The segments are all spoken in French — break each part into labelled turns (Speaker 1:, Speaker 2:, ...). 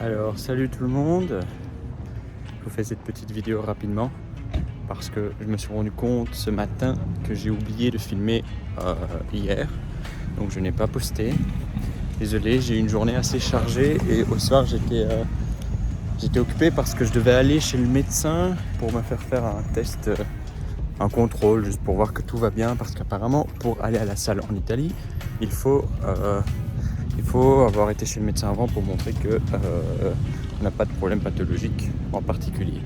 Speaker 1: Alors salut tout le monde, je vous fais cette petite vidéo rapidement parce que je me suis rendu compte ce matin que j'ai oublié de filmer hier, donc je n'ai pas posté. Désolé, j'ai eu une journée assez chargée et au soir j'étais occupé parce que je devais aller chez le médecin pour me faire un test, un contrôle juste pour voir que tout va bien, parce qu'apparemment pour aller à la salle en Italie il faut avoir été chez le médecin avant pour montrer que on n'a pas de problème pathologique en particulier.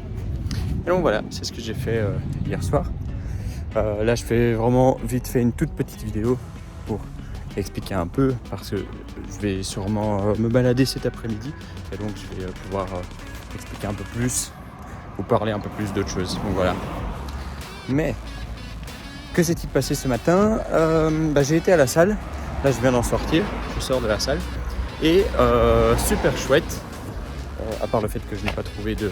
Speaker 1: Et donc voilà, c'est ce que j'ai fait hier soir. Là je fais vraiment vite fait une toute petite vidéo pour expliquer un peu, parce que je vais sûrement me balader cet après-midi et donc je vais pouvoir expliquer un peu plus, ou parler un peu plus d'autres choses. Donc voilà. Mais que s'est-il passé ce matin? J'ai été à la salle. Là je viens d'en sortir, je sors de la salle et super chouette, à part le fait que je n'ai pas trouvé de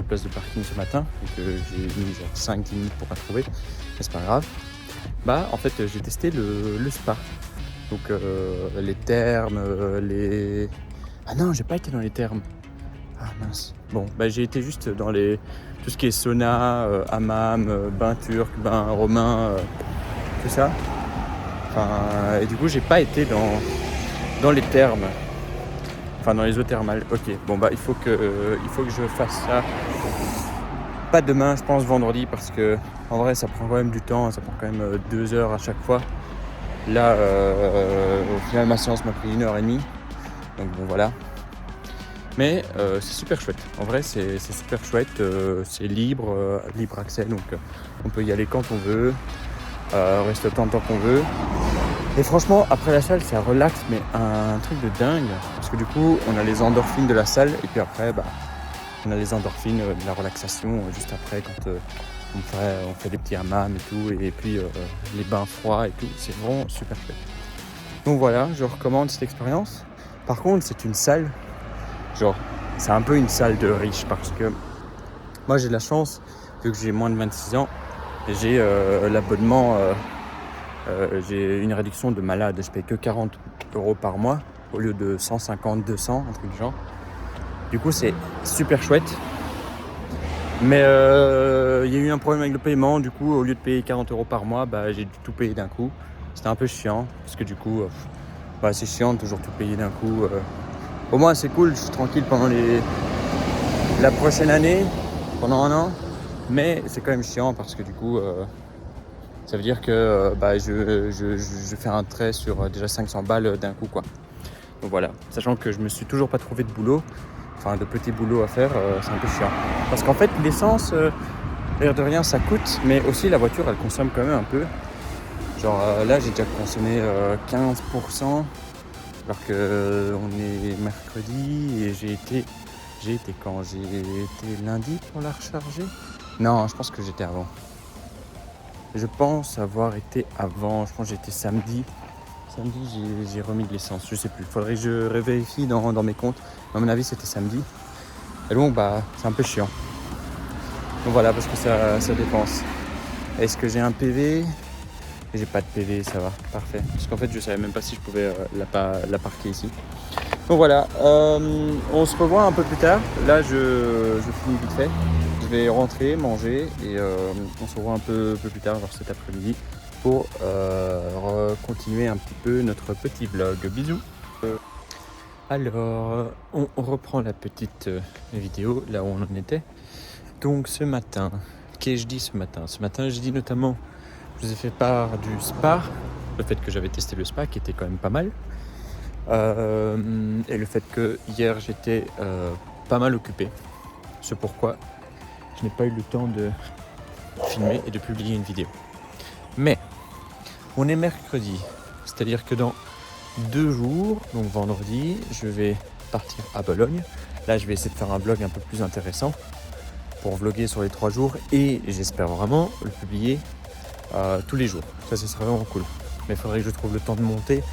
Speaker 1: place de parking ce matin et que j'ai mis genre 5-10 minutes pour pas trouver, mais c'est pas grave. En fait j'ai testé le spa, donc les thermes, Ah non, j'ai pas été dans les thermes. Ah mince. Bon, j'ai été juste dans tout ce qui est sauna, hammam, bain turc, bain romain, tout ça. Et du coup j'ai pas été dans les thermes, enfin dans les eaux thermales. Ok, il faut que je fasse ça, pas demain, je pense vendredi, parce que en vrai ça prend quand même du temps, ça prend quand même 2 heures à chaque fois. Là au final ma séance m'a pris 1h30, donc bon voilà. Mais c'est super chouette, en vrai c'est super chouette, c'est libre accès, donc on peut y aller quand on veut, rester autant de temps qu'on veut. Et franchement, après la salle, ça relaxe, mais un truc de dingue. Parce que du coup, on a les endorphines de la salle, et puis après, on a les endorphines de la relaxation juste après, quand on fait des petits hammams et tout, et puis les bains froids et tout. C'est vraiment super chouette. Donc voilà, je recommande cette expérience. Par contre, c'est une salle, c'est un peu une salle de riche, parce que moi, j'ai de la chance, vu que j'ai moins de 26 ans, j'ai l'abonnement... j'ai une réduction de malade, je paye que 40 € par mois au lieu de 150, 200, un truc du genre. Du coup c'est super chouette, mais il y a eu un problème avec le paiement. Du coup au lieu de payer 40 € par mois, j'ai dû tout payer d'un coup. C'était un peu chiant, parce que du coup c'est chiant de toujours tout payer d'un coup. Au moins c'est cool, je suis tranquille pendant la prochaine année, pendant 1 an, mais c'est quand même chiant parce que du coup ça veut dire que je fais un trait sur déjà 500 balles d'un coup, quoi. Donc voilà, sachant que je me suis toujours pas trouvé de boulot, enfin de petits boulots à faire, c'est un peu chiant. Parce qu'en fait l'essence, l'air de rien ça coûte, mais aussi la voiture elle consomme quand même un peu. Là j'ai déjà consommé 15%, alors que on est mercredi et j'ai été quand? J'ai été lundi pour la recharger? Non, je pense que j'étais avant. Je pense avoir été avant, je pense que j'étais samedi. Samedi, j'ai remis de l'essence, je sais plus. Faudrait que je revérifie dans mes comptes. À mon avis, c'était samedi. Et donc, c'est un peu chiant. Donc voilà, parce que ça dépense. Est-ce que j'ai un PV? J'ai pas de PV, ça va, parfait. Parce qu'en fait, je savais même pas si je pouvais la parquer ici. Donc voilà, on se revoit un peu plus tard. Là, je finis vite fait. Je vais rentrer, manger et on se revoit un peu plus tard, genre cet après-midi, pour continuer un petit peu notre petit vlog. Bisous. Alors, on reprend la petite vidéo là où on en était. Donc ce matin, qu'ai-je dit ce matin? Ce matin, j'ai dit notamment, je vous ai fait part du spa, le fait que j'avais testé le spa qui était quand même pas mal. Et le fait que hier j'étais pas mal occupé, c'est pourquoi je n'ai pas eu le temps de filmer et de publier une vidéo. Mais on est mercredi, c'est-à-dire que dans 2 jours, donc vendredi, je vais partir à Bologne. Là je vais essayer de faire un vlog un peu plus intéressant pour vlogger sur les 3 jours, et j'espère vraiment le publier tous les jours. Ça serait vraiment cool, mais il faudrait que je trouve le temps de monter,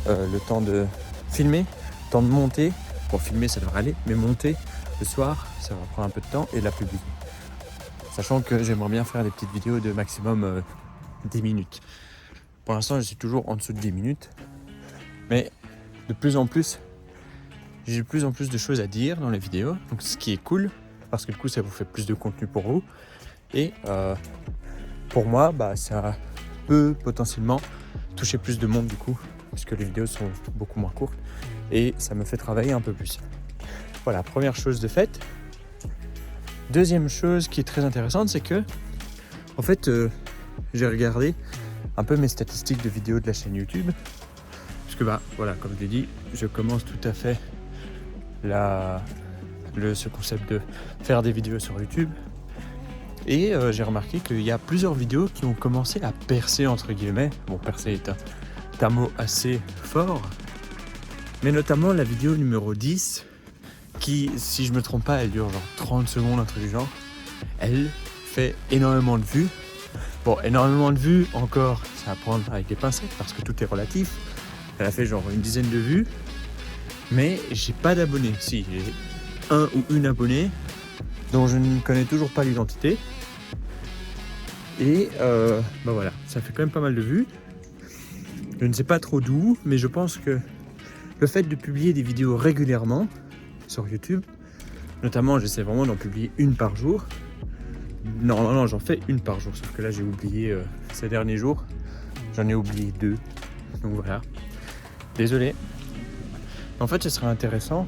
Speaker 1: le temps de filmer, le temps de monter. Bon, filmer ça devrait aller, mais monter le soir ça va prendre un peu de temps, et la publier. Sachant que j'aimerais bien faire des petites vidéos de maximum 10 minutes. Pour l'instant je suis toujours en dessous de 10 minutes, mais de plus en plus j'ai de plus en plus de choses à dire dans les vidéos, donc ce qui est cool, parce que du coup ça vous fait plus de contenu pour vous. Et pour moi, ça peut potentiellement toucher plus de monde du coup, puisque les vidéos sont beaucoup moins courtes, et ça me fait travailler un peu plus. Voilà, première chose de faite. Deuxième chose qui est très intéressante, c'est que en fait j'ai regardé un peu mes statistiques de vidéos de la chaîne YouTube, puisque voilà, comme je l'ai dit, je commence tout à fait ce concept de faire des vidéos sur YouTube. Et j'ai remarqué qu'il y a plusieurs vidéos qui ont commencé à percer entre guillemets. Bon, percer est un mot assez fort, mais notamment la vidéo numéro 10 qui, si je me trompe pas, elle dure genre 30 secondes, un truc du genre. Elle fait énormément de vues. Bon, énormément de vues, encore, c'est à prendre avec des pincettes parce que tout est relatif. Elle a fait genre une dizaine de vues, mais j'ai pas d'abonnés. Si, j'ai un ou une abonnée dont je ne connais toujours pas l'identité. Et voilà, ça fait quand même pas mal de vues. Je ne sais pas trop d'où, mais je pense que le fait de publier des vidéos régulièrement sur YouTube, notamment j'essaie vraiment d'en publier une par jour. Non, j'en fais une par jour, sauf que là j'ai oublié ces derniers jours, j'en ai oublié 2. Donc voilà, désolé. En fait, ce serait intéressant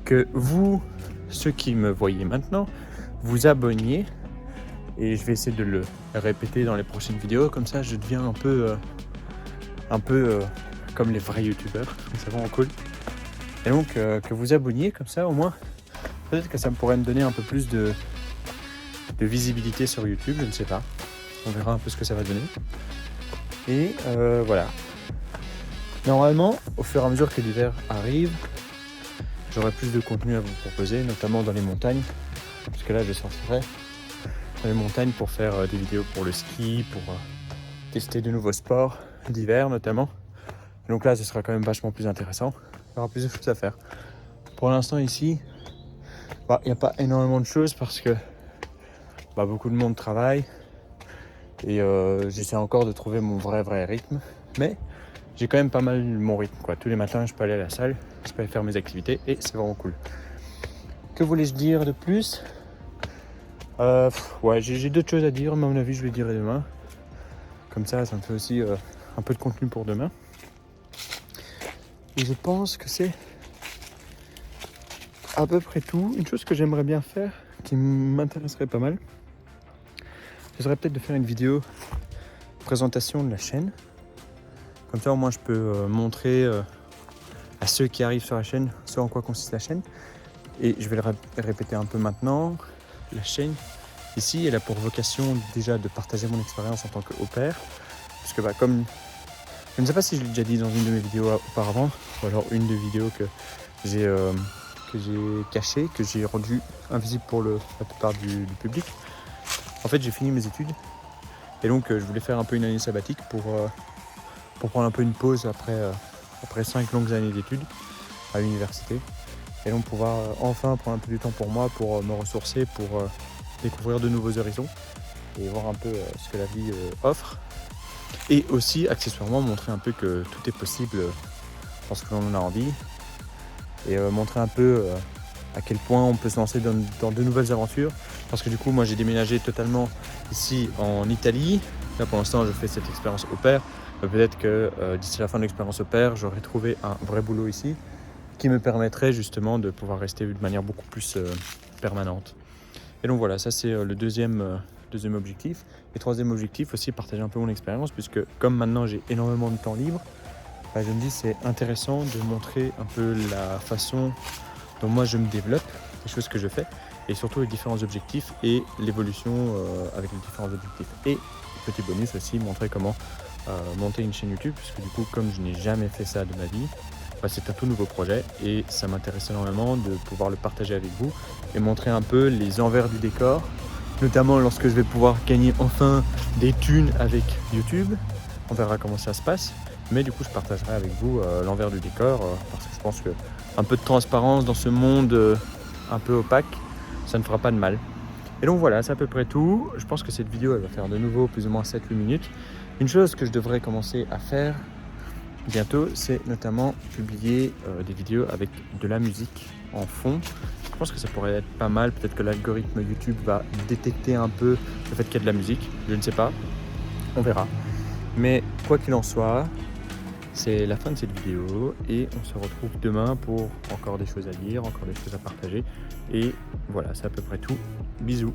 Speaker 1: que vous, ceux qui me voyez maintenant, vous abonniez. Et je vais essayer de le répéter dans les prochaines vidéos, comme ça je deviens un peu comme les vrais youtubeurs, c'est vraiment cool. Et donc que vous abonniez, comme ça au moins, peut-être que ça pourrait me donner un peu plus de visibilité sur YouTube, je ne sais pas. On verra un peu ce que ça va donner. Et voilà. Normalement, au fur et à mesure que l'hiver arrive, j'aurai plus de contenu à vous proposer, notamment dans les montagnes, puisque là je sortirai dans les montagnes pour faire des vidéos pour le ski, pour tester de nouveaux sports d'hiver notamment. Donc là, ce sera quand même vachement plus intéressant. Il y aura plus de choses à faire. Pour l'instant ici, il n'y a pas énormément de choses parce que beaucoup de monde travaille et j'essaie encore de trouver mon vrai rythme. Mais j'ai quand même pas mal mon rythme, quoi. Tous les matins, je peux aller à la salle, je peux aller faire mes activités et c'est vraiment cool. Que voulais-je dire de plus ? J'ai d'autres choses à dire, mais à mon avis je les dirai demain. Comme ça me fait aussi un peu de contenu pour demain. Et je pense que c'est à peu près tout. Une chose que j'aimerais bien faire, qui m'intéresserait pas mal, ce serait peut-être de faire une vidéo présentation de la chaîne. Comme ça au moins je peux montrer à ceux qui arrivent sur la chaîne ce en quoi consiste la chaîne. Et je vais le répéter un peu maintenant. La chaîne ici, elle a pour vocation déjà de partager mon expérience en tant qu'au pair, puisque comme je ne sais pas si je l'ai déjà dit dans une de mes vidéos auparavant, ou alors une des vidéos que j'ai cachée, que j'ai rendue invisible pour la plupart du public. En fait, j'ai fini mes études et donc je voulais faire un peu une année sabbatique pour prendre un peu une pause après 5 longues années d'études à l'université. Et donc pouvoir enfin prendre un peu du temps pour moi, pour me ressourcer, pour découvrir de nouveaux horizons et voir un peu ce que la vie offre. Et aussi, accessoirement, montrer un peu que tout est possible lorsque l'on en a envie. Et montrer un peu à quel point on peut se lancer dans de nouvelles aventures. Parce que du coup, moi j'ai déménagé totalement ici en Italie. Là pour l'instant, je fais cette expérience au pair. Peut-être que d'ici la fin de l'expérience au pair, j'aurai trouvé un vrai boulot ici, qui me permettrait justement de pouvoir rester de manière beaucoup plus permanente. Et donc voilà, ça c'est le deuxième objectif. Et troisième objectif aussi, partager un peu mon expérience, puisque comme maintenant j'ai énormément de temps libre, je me dis c'est intéressant de montrer un peu la façon dont moi je me développe, les choses que je fais, et surtout les différents objectifs et l'évolution avec les différents objectifs. Et petit bonus aussi, montrer comment monter une chaîne YouTube, puisque du coup comme je n'ai jamais fait ça de ma vie, c'est un tout nouveau projet et ça m'intéresse énormément de pouvoir le partager avec vous et montrer un peu les envers du décor, notamment lorsque je vais pouvoir gagner enfin des thunes avec YouTube. On verra comment ça se passe, mais du coup je partagerai avec vous l'envers du décor parce que je pense qu'un peu de transparence dans ce monde un peu opaque, ça ne fera pas de mal. Et donc voilà, c'est à peu près tout. Je pense que cette vidéo elle va faire de nouveau plus ou moins 7-8 minutes. Une chose que je devrais commencer à faire, bientôt, c'est notamment publier des vidéos avec de la musique en fond. Je pense que ça pourrait être pas mal. Peut-être que l'algorithme YouTube va détecter un peu le fait qu'il y a de la musique. Je ne sais pas. On verra. Mais quoi qu'il en soit, c'est la fin de cette vidéo et on se retrouve demain pour encore des choses à dire, encore des choses à partager. Et voilà, c'est à peu près tout. Bisous.